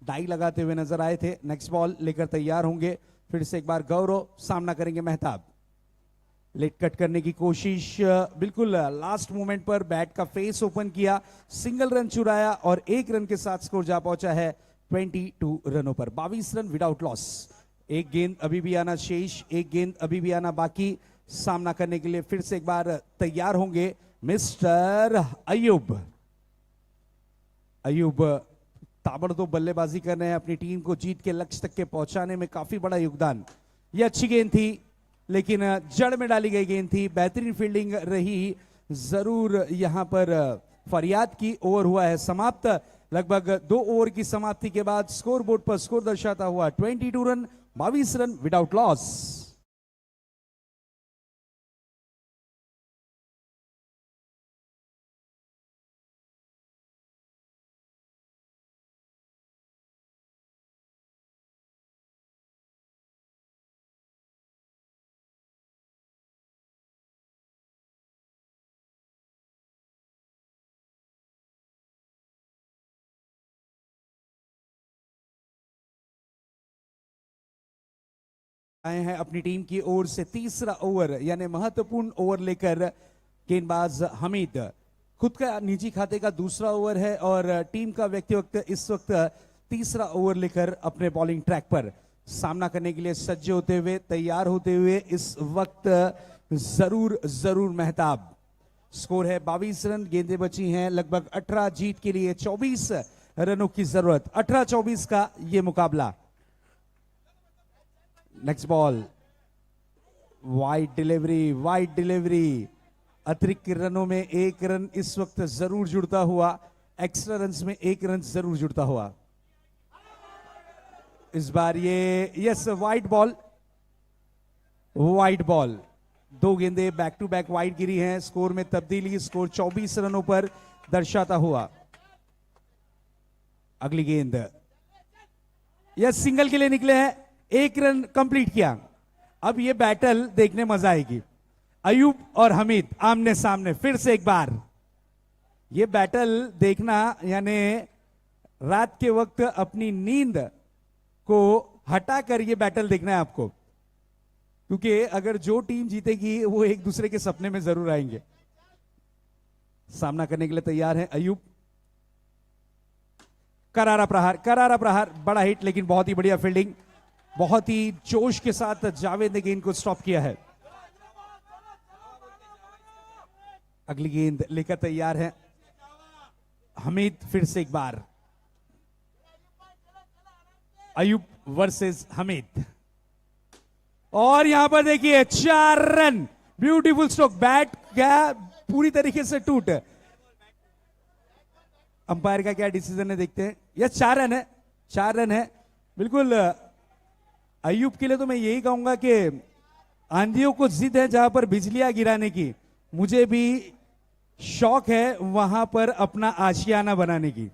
Speaker 1: डाई लगाते हुए नजर आए थे। नेक्स्ट बॉल लेकर तैयार होंगे। फिर से एक बार गौरव सामना करेंगे मेहताब। लेट कट करने की कोशिश, बिल्कुल लास्ट मोमेंट पर बैट का फेस ओपन किया, सिंगल रन चुराया और 1 रन के साथ स्कोर जा पहुंचा है 22 रनों पर। 22 रन विदाउट लॉस। एक गेंद अभी भी आना शेष, एक गेंद अभी भी आना बाकी। सामना करने के लिए फिर से एक बार तैयार होंगे मिस्टर अयूब। अयूब ताबड़तोड़ बल्लेबाजी कर रहे हैं, अपनी टीम को जीत के लक्ष्य तक के पहुंचाने में काफी बड़ा योगदान। यह अच्छी गेंद थी लेकिन जड़ में डाली गई गेंद थी, बेहतरीन फील्डिंग रही जरूर यहां पर। फरियाद की ओवर हुआ है समाप्त। लगभग 2 ओवर की समाप्ति के बाद स्कोर बोर्ड पर स्कोर दर्शाता हुआ 22 रन, 22 रन विदाउट लॉस। आए हैं अपनी टीम की ओर से तीसरा ओवर, यानी महत्वपूर्ण ओवर लेकर गेंदबाज हमीद। खुद का निजी खाते का दूसरा ओवर है और टीम का व्यक्तिगत इस वक्त तीसरा ओवर लेकर अपने बॉलिंग ट्रैक पर सामना करने के लिए सज्ज होते हुए, तैयार होते हुए इस वक्त जरूर मेहताब। स्कोर है 22 रन, गेंदें बची हैं लगभग 18, जीत के लिए 24 रनों की जरूरत। 18-24 का यह मुकाबला। Next ball, wide delivery, wide delivery. अतिरिक्त रनों में 1 रन इस वक्त जरूर जुड़ता हुआ, एक्स्ट्रा रन्स में 1 रन जरूर जुड़ता हुआ। इस बार ये yes white ball, white ball. दो गेंदे बैक टू बैक वाइट गिरी हैं, स्कोर में तब्दीली, स्कोर 24 रनों पर दर्शाता हुआ। अगली गेंद यस सिंगल के लिए निकले हैं, 1 रन कंप्लीट किया। अब ये बैटल देखने मजा आएगी। अयूब और हमीद आमने सामने फिर से एक बार। ये बैटल देखना यानी रात के वक्त अपनी नींद को हटाकर ये बैटल देखना है आपको, क्योंकि अगर जो टीम जीतेगी वो एक दूसरे के सपने में जरूर आएंगे। सामना करने के लिए तैयार है अयूब। करारा प्रहार, करारा प्रहार, बड़ा हिट लेकिन बहुत ही बढ़िया फील्डिंग, बहुत ही जोश के साथ जावेद ने गेंद को स्टॉप किया है। अगली गेंद लेकर तैयार है हमीद, फिर से एक बार। अयूब वर्सेस हमीद, और यहां पर देखिए 4 रन, ब्यूटीफुल स्ट्रोक, बैट क्या पूरी तरीके से टूट। अंपायर का क्या डिसीजन है देखते हैं। यह 4 रन है, 4 रन है बिल्कुल। अयूब के लिए तो मैं यही कहूंगा कि आंधियों को जिद है जहां पर बिजलियां गिराने की, मुझे भी शौक है वहां पर अपना आशियाना बनाने की,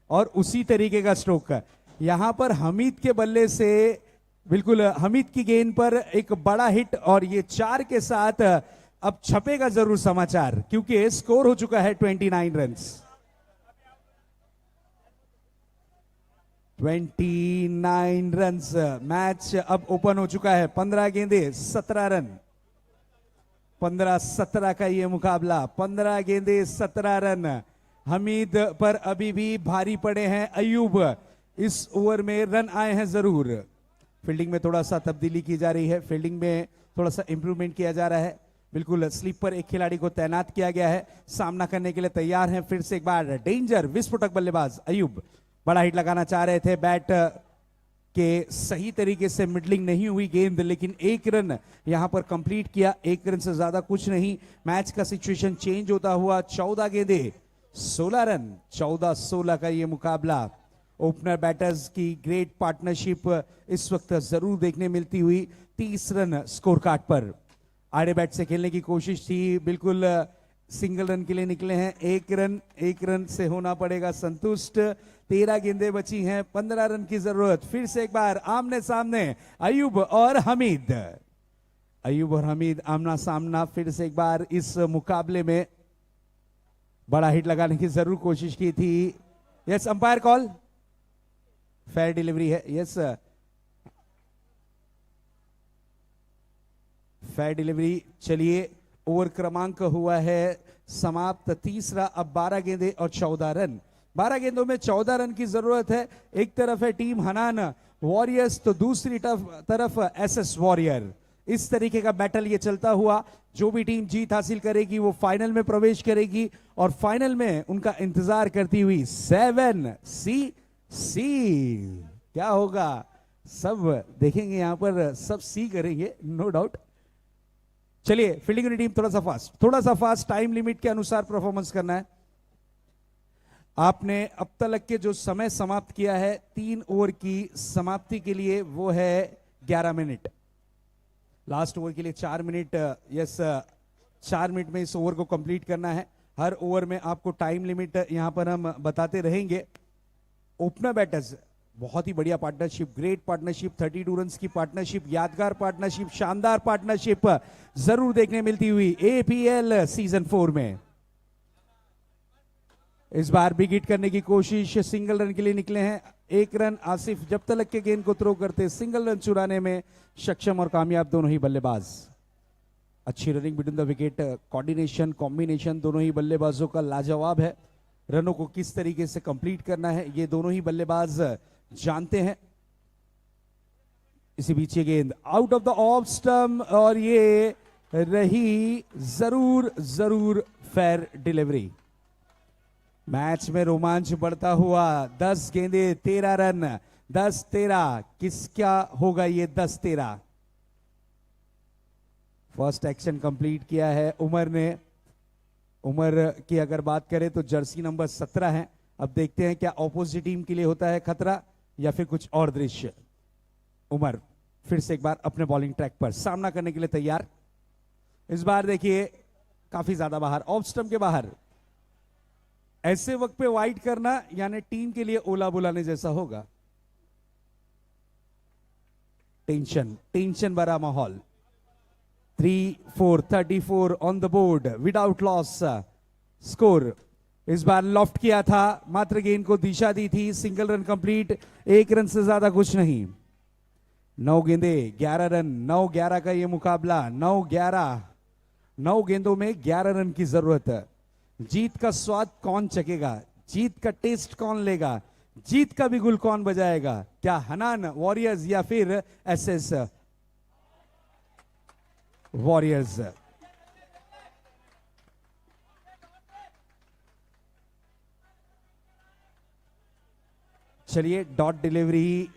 Speaker 1: और उसी तरीके का स्ट्रोक का यहां पर हमीद के बल्ले से बिल्कुल हमीद की गेंद पर एक बड़ा हिट, और ये 4 के साथ अब छपेगा जरूर समाचार, क्योंकि स्कोर हो चुका है 29 रन। 29 रन्स, मैच अब ओपन हो चुका है। 15 गेंदे 17 रन, 15-17 का ये मुकाबला, 15 गेंदे 17 रन। हमीद पर अभी भी भारी पड़े हैं अयूब, इस ओवर में रन आए हैं जरूर। फील्डिंग में थोड़ा सा तब्दीली की जा रही है, फील्डिंग में थोड़ा सा इंप्रूवमेंट किया जा रहा है। बिल्कुल स्लीप पर एक खिलाड़ी को तैनात किया गया है, सामना करने के लिए तैयार हैं फिर से एक बार डेंजर विस्फोटक बल्लेबाज अयूब। बड़ा हिट लगाना चाह रहे थे, बैट के सही तरीके से मिडलिंग नहीं हुई गेंद, लेकिन 1 रन यहां पर कंप्लीट किया, 1 रन से ज्यादा कुछ नहीं। मैच का सिचुएशन चेंज होता हुआ 14 गेंदे 16 रन, 14-16 का ये मुकाबला। ओपनर बैटर्स की ग्रेट पार्टनरशिप इस वक्त जरूर देखने मिलती हुई। 30 रन स्कोर कार्ड पर। आड़े बैट से खेलने की कोशिश थी, बिल्कुल सिंगल रन के लिए निकले हैं। 1 रन से होना पड़ेगा संतुष्ट। 13 गेंदें बची हैं, 15 रन की जरूरत। फिर से एक बार आमने सामने अयूब और हमीद, अयूब और हमीद आमना सामना फिर से एक बार इस मुकाबले में। बड़ा हिट लगाने की जरूर कोशिश की थी। Yes umpire call, fair delivery है। Yes fair delivery. चलिए ओवर क्रमांक हुआ है समाप्त, तीसरा। अब 12 गेंदे और 14 रन। 12 गेंदों में 14 रन की जरूरत है। एक तरफ है टीम हनान वॉरियर्स, तो दूसरी तरफ एसएस वॉरियर। इस तरीके का बैटल ये चलता हुआ, जो भी टीम जीत हासिल करेगी वो फाइनल में प्रवेश करेगी, और फाइनल में उनका इंतजार करती हुई 7CC। क्या होगा सब देखेंगे, यहां पर सब सी करेंगे नो डाउट। चलिए फील्डिंग की टीम थोड़ा सा फास्ट टाइम लिमिट के अनुसार परफॉर्मेंस करना है। आपने अब तक के जो समय समाप्त किया है 3 ओवर की समाप्ति के लिए, वो है 11 मिनट। लास्ट ओवर के लिए 4 मिनट। यस 4 मिनट में इस ओवर को कंप्लीट करना है। हर ओवर में आपको टाइम लिमिट यहां पर हम बताते रहेंगे। ओपनर बैटर्स बहुत ही बढ़िया पार्टनरशिप, ग्रेट पार्टनरशिप, 32 रन की पार्टनरशिप, यादगार पार्टनरशिप, शानदार पार्टनरशिप जरूर देखने मिलती हुई APL सीजन 4 में। इस बार बिग हिट करने की कोशिश, सिंगल रन के लिए निकले हैं। 1 रन आसिफ जब तलक के गेंद को थ्रो करते, सिंगल रन चुराने में सक्षम और कामयाब दोनों ही बल्लेबाज। अच्छी running between the wicket, coordination, combination दोनों ही बल्लेबाजों का लाजवाब है। रनों को किस तरीके से कंप्लीट करना है ये दोनों ही बल्लेबाज जानते हैं। इसी बीच ये गेंद out of the off stump, और ये रही जरूर फेयर डिलीवरी। मैच में रोमांच बढ़ता हुआ, 10 गेंदे 13 रन, 10-13। किसका होगा ये 10-13? फर्स्ट एक्शन कंप्लीट किया है उमर ने। उमर की अगर बात करें तो जर्सी नंबर 17 है। अब देखते हैं क्या ऑपोजिट टीम के लिए होता है खतरा या फिर कुछ और दृश्य। उमर फिर से एक बार अपने बॉलिंग ट्रैक पर सामना करने के लिए तैयार। इस बार देखिए काफी ज्यादा बाहर, ऑफ स्टंप के बाहर। ऐसे वक्त पे वाइड करना यानी टीम के लिए ओला बुलाने जैसा होगा। टेंशन भरा माहौल। 3-4, 34 on the board without loss score. इस बार लॉफ्ट किया था, मात्र गेंद को दिशा दी थी, सिंगल रन कंप्लीट, 1 रन से ज्यादा कुछ नहीं। 9 गेंदे 11 रन, 9-11 का ये मुकाबला। 9-11, 9 गेंदों में 11 रन की जरूरत है। जीत का स्वाद कौन चखेगा, जीत का टेस्ट कौन लेगा, जीत का भी गुल कौन बजाएगा? क्या हनान वॉरियर्स या फिर एसएस वॉरियर्स? चलिए डॉट डिलीवरी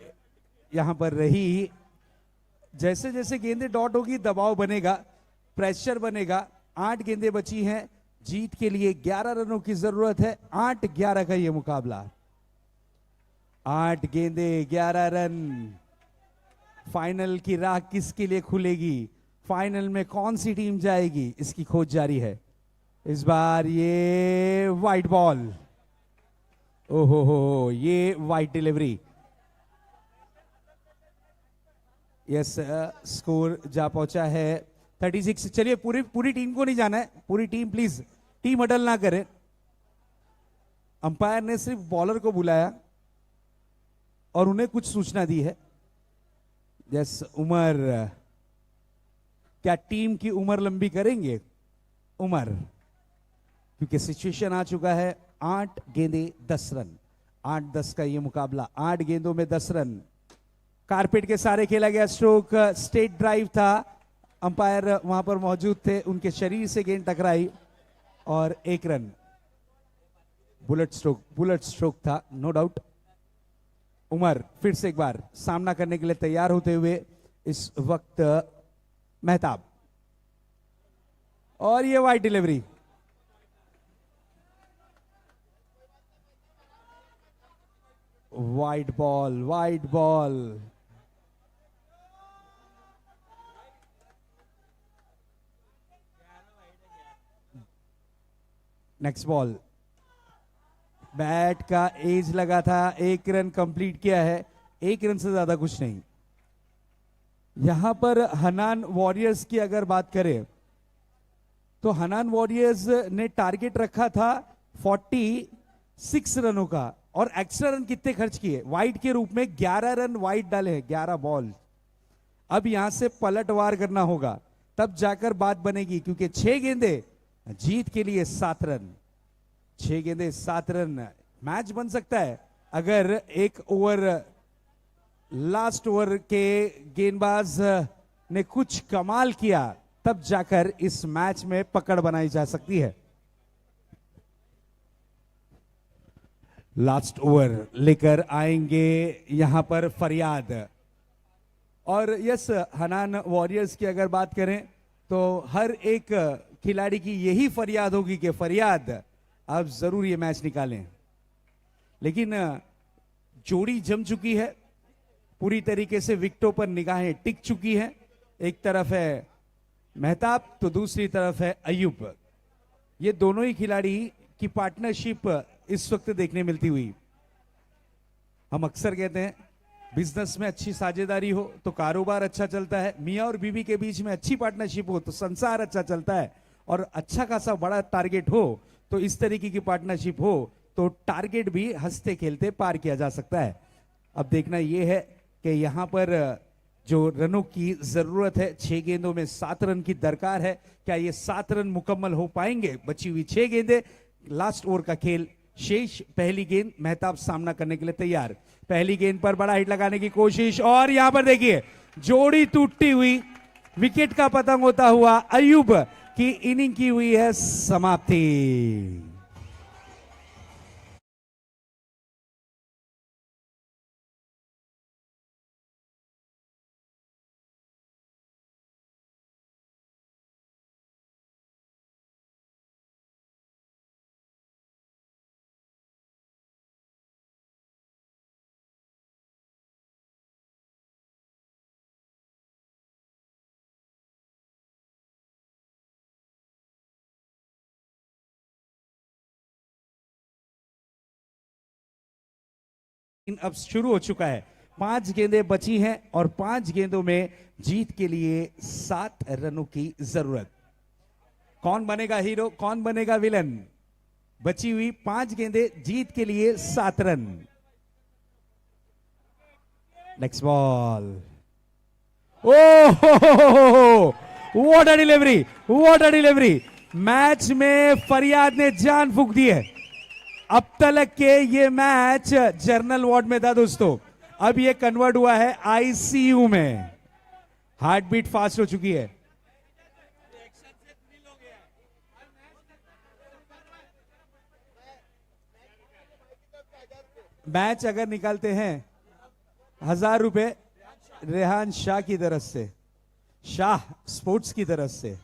Speaker 1: यहां पर रही। जैसे जैसे गेंदें डॉट होगी दबाव बनेगा, प्रेशर बनेगा। 8 गेंदें बची हैं, जीत के लिए 11 रनों की जरूरत है। 8-11 का यह मुकाबला। 8 गेंदे 11 रन। फाइनल की राह किसके लिए खुलेगी, फाइनल में कौन सी टीम जाएगी, इसकी खोज जारी है। इस बार ये वाइड बॉल, ओहो हो, ये वाइड डिलीवरी। यस, स्कोर जा पहुंचा है 36। चलिए पूरी पूरी टीम को नहीं जाना है, पूरी टीम प्लीज, टीम हडल ना करें। अंपायर ने सिर्फ बॉलर को बुलाया और उन्हें कुछ सूचना दी है। यस उमर, क्या टीम की उम्र लंबी करेंगे उमर? क्योंकि सिचुएशन आ चुका है 8 गेंदे 10 रन। 8-10 का ये मुकाबला, 8 गेंदों में 10 रन। कारपेट के सारे खेला गया स्ट्रोक, स्टेट ड्राइव था। अंपायर वहां पर मौजूद थे, उनके शरीर से गेंद टकराई और 1 रन। बुलेट स्ट्रोक था, नो डाउट। उमर फिर से एक बार सामना करने के लिए तैयार होते हुए इस वक्त मेहताब, और ये wide delivery. Wide ball, wide ball. Next ball, bat का एज लगा था, 1 रन कंप्लीट किया है, 1 रन से ज्यादा कुछ नहीं। यहां पर हनान वॉरियर्स की अगर बात करें तो हनान वॉरियर्स ने टारगेट रखा था 46 रनों का, और एक्स्ट्रा रन कितने खर्च किए वाइड के रूप में? 11 रन वाइड डाले हैं, 11 बॉल। अब यहां से पलटवार करना होगा, तब जाकर बात बनेगी, क्योंकि 6 गेंदे जीत के लिए 7 रन। 6 गेंदे 7 रन, मैच बन सकता है अगर एक ओवर, लास्ट ओवर के गेंदबाज ने कुछ कमाल किया, तब जाकर इस मैच में पकड़ बनाई जा सकती है। लास्ट ओवर लेकर आएंगे यहां पर फरियाद। और यस, हनान वॉरियर्स की अगर बात करें तो हर एक खिलाड़ी की यही फरियाद होगी कि फरियाद आप जरूर ये मैच निकालें। लेकिन जोड़ी जम चुकी है, पूरी तरीके से विकेटों पर निगाहें टिक चुकी हैं। एक तरफ है मेहताब तो दूसरी तरफ है अयूब। ये दोनों ही खिलाड़ी की पार्टनरशिप इस वक्त देखने मिलती हुई। हम अक्सर कहते हैं बिजनेस में अच्छी साझेदारी हो तो कारोबार अच्छा चलता है, मियां और बीवी के बीच में अच्छी पार्टनरशिप हो तो संसार अच्छा चलता है, और अच्छा खासा बड़ा टारगेट हो तो इस तरीके की पार्टनरशिप हो तो टारगेट भी हंसते खेलते पार किया जा सकता है। अब देखना यह है कि यहां पर जो रनों की जरूरत है, 6 गेंदों में 7 रन की दरकार है, क्या ये 7 रन मुकम्मल हो पाएंगे? बची हुई 6 गेंदें, लास्ट ओवर का खेल शेष। पहली गेंद, मेहताब सामना करने के लिए तैयार। पहली गेंद पर बड़ा हिट लगाने की कोशिश, और यहां पर देखिए जोड़ी टूटती हुई, विकेट का पतंग होता हुआ अयूब की इनिंग की हुई है समाप्ति। अब शुरू हो चुका है। 5 गेंदें बची हैं और 5 गेंदों में जीत के लिए 7 रनों की जरूरत। कौन बनेगा हीरो, कौन बनेगा विलन? बची हुई 5 गेंदें, जीत के लिए 7 run. Next ball. Oh, what a delivery, what a delivery. Match में फरियाद ने जान फूंक दी है। अब तक के ये मैच जर्नल वार्ड में था दोस्तों, अब ये कन्वर्ट हुआ है आईसीयू में। हार्ट बीट फास्ट हो चुकी है। मैच अगर निकालते हैं 1000 रुपए रेहान शाह की तरफ से, शाह स्पोर्ट्स की तरफ से।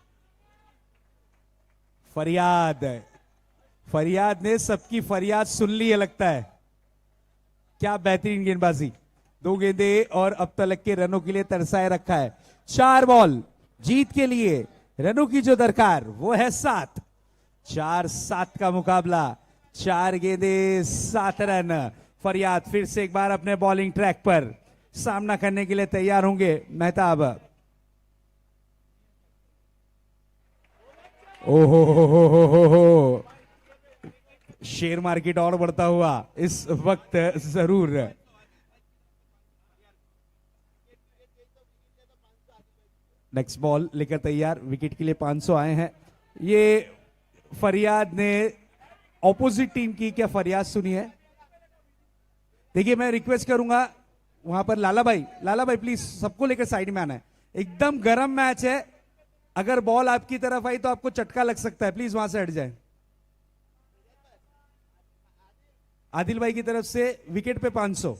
Speaker 1: फरियाद ने सबकी फरियाद सुन ली है लगता है। क्या बेहतरीन गेंदबाजी, 2 गेंदे और अब तक के रनों के लिए तरसाए रखा है। 4 बॉल, जीत के लिए रनों की जो दरकार वो है 7। 4-7 का मुकाबला, 4 गेंदे 7 रन। फरियाद फिर से एक बार अपने बॉलिंग ट्रैक पर सामना करने के लिए तैयार होंगे। मेहताब, ओहो, शेयर मार्केट और बढ़ता हुआ इस वक्त जरूर। नेक्स्ट बॉल लेकर तैयार, विकेट के लिए 500 आए हैं। ये फरियाद ने ऑपोजिट टीम की क्या फरियाद सुनी है? देखिए, मैं रिक्वेस्ट करूंगा वहां पर लाला भाई प्लीज सबको लेकर साइड में आना है। एकदम गर्म मैच है, अगर बॉल आपकी तरफ आई तो आपको चटका लग सकता है, प्लीज वहां से हट जाए। आदिल भाई की तरफ से विकेट पे 500,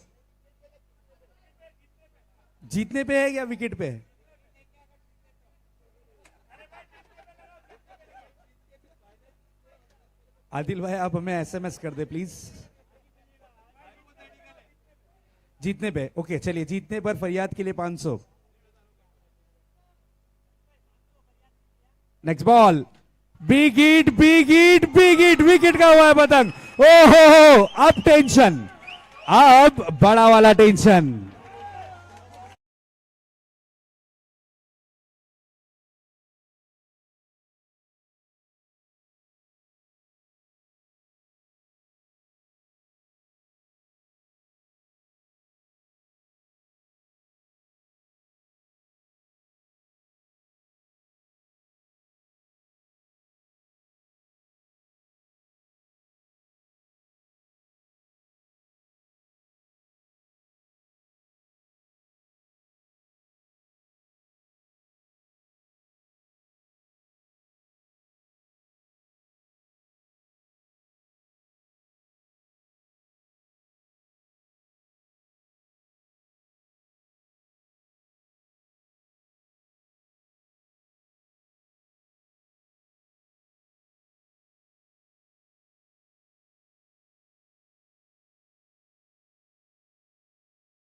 Speaker 1: जीतने पे है या विकेट पे है? आदिल भाई आप हमें एसएमएस कर दे प्लीज। जीतने पे, ओके चलिए, जीतने पर फरियाद के लिए 500। Next ball, big hit, wicket का हुआ है पतंग। ओहो, अब टेंशन, अब बड़ा वाला टेंशन।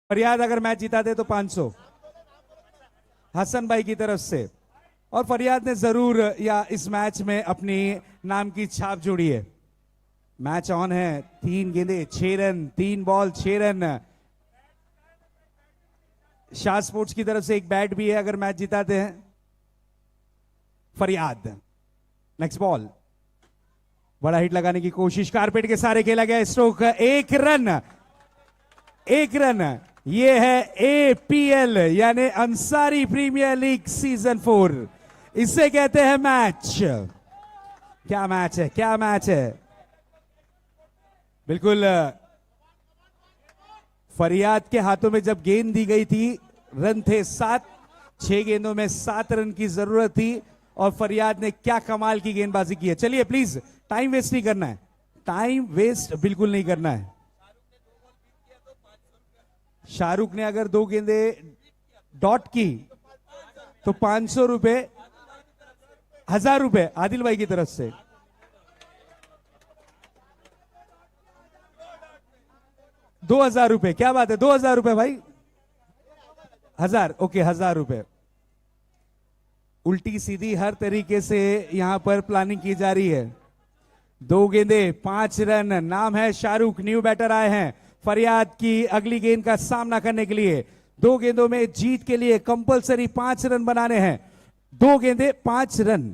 Speaker 1: फरियाद अगर मैच जिताते तो 500 हसन भाई की तरफ से। और फरियाद ने जरूर या इस मैच में अपनी नाम की छाप जोड़ी है। मैच ऑन है, 3 गेंदे 6 run, 3 ball 6 run. Shah sports की तरफ से एक बैट भी है अगर मैच जिताते हैं फरियाद। नेक्स्ट बॉल, बड़ा हिट लगाने की कोशिश, कारपेट के सारे खेला गया स्ट्रोक, 1 रन, 1 रन। ये है एपीएल यानी अंसारी प्रीमियर लीग सीजन 4, इसे कहते हैं मैच। क्या मैच है, क्या मैच है। बिल्कुल, फरियाद के हाथों में जब गेंद दी गई थी रन थे 7, 6 गेंदों में 7 रन की जरूरत थी और फरियाद ने क्या कमाल की गेंदबाजी की है। चलिए प्लीज, टाइम वेस्ट नहीं करना है, टाइम वेस्ट बिल्कुल नहीं करना है। शाहरुख ने अगर 2 गेंदे डॉट की तो 500 रुपए, 1000 रुपए आदिल भाई की तरफ से। ₹2000, क्या बात है, 2000 रुपए भाई, 1000, ओके 1000 रुपए। उल्टी सीधी हर तरीके से यहां पर प्लानिंग की जा रही है। 2 गेंदे 5 रन, नाम है शाहरुख, न्यू बैटर आए हैं। फरियाद की अगली गेंद का सामना करने के लिए। 2 गेंदों में जीत के लिए कंपलसरी 5 रन बनाने हैं। 2 गेंदे 5 रन।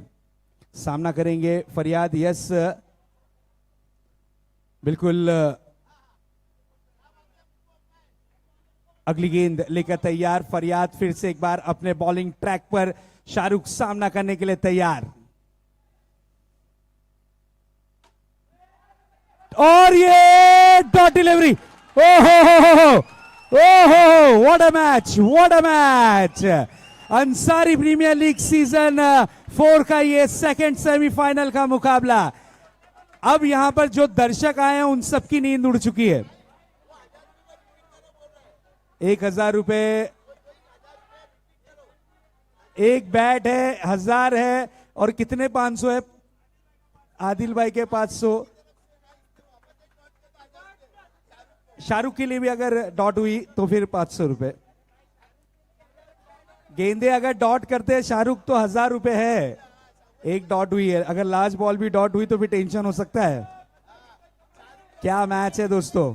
Speaker 1: सामना करेंगे फरियाद। यस, बिल्कुल अगली गेंद लेकर तैयार फरियाद। फिर से एक बार अपने बॉलिंग ट्रैक पर शाहरुख सामना करने के लिए तैयार। और ये डॉट डिलीवरी। ओहो ओहो, what a match, what a match. Ansari premier league season 4 का ये सेकंड सेमीफाइनल का मुकाबला। अब यहां पर जो दर्शक आए हैं उन सबकी नींद उड़ चुकी है। 1000 रुपए एक बैट है, 1000 है और कितने 500 है आदिल भाई के 500। शाहरुख के लिए भी अगर डॉट हुई तो फिर 500 रुपए। गेंदे अगर डॉट करते हैं शाहरुख तो 1000 रुपए है। एक डॉट हुई है, अगर लास्ट बॉल भी डॉट हुई तो फिर टेंशन हो सकता है। क्या मैच है दोस्तों।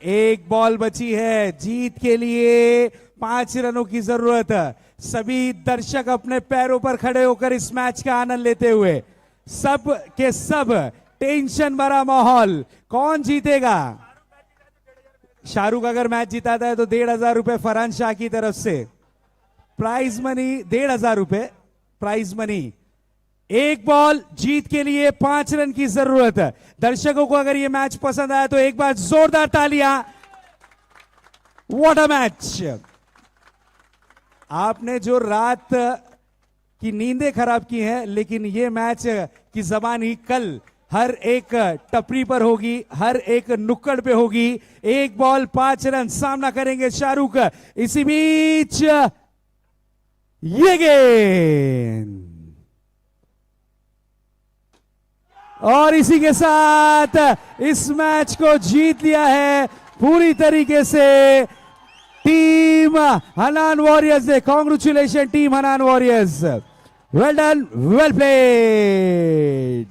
Speaker 1: एक बॉल बची है, जीत के लिए 5 रनों की जरूरत। सभी दर्शक अपने पैरों पर खड़े होकर इस मैच का आनंद लेते हुए, सब के सब टेंशन भरा माहौल। कौन जीतेगा। शाहरुख अगर मैच जिताता है तो 1500 रुपए फरहान शाह की तरफ से प्राइज मनी। 1500 रुपए प्राइज मनी। एक बॉल, जीत के लिए 5 रन की जरूरत। दर्शकों को अगर यह मैच पसंद आया तो एक बार जोरदार तालियां। What a match. आपने जो रात की नींदें खराब की हैं, लेकिन यह मैच की जबानी कल हर एक टपरी पर होगी, हर एक नुक्कड़ पे होगी। एक बॉल 5 रन। सामना करेंगे शाहरुख। इसी बीच ये गेंद और इसी के साथ इस मैच को जीत लिया है पूरी तरीके से टीम हनान वॉरियर्स ने। Congratulation team Hanan warriors, well done, well played.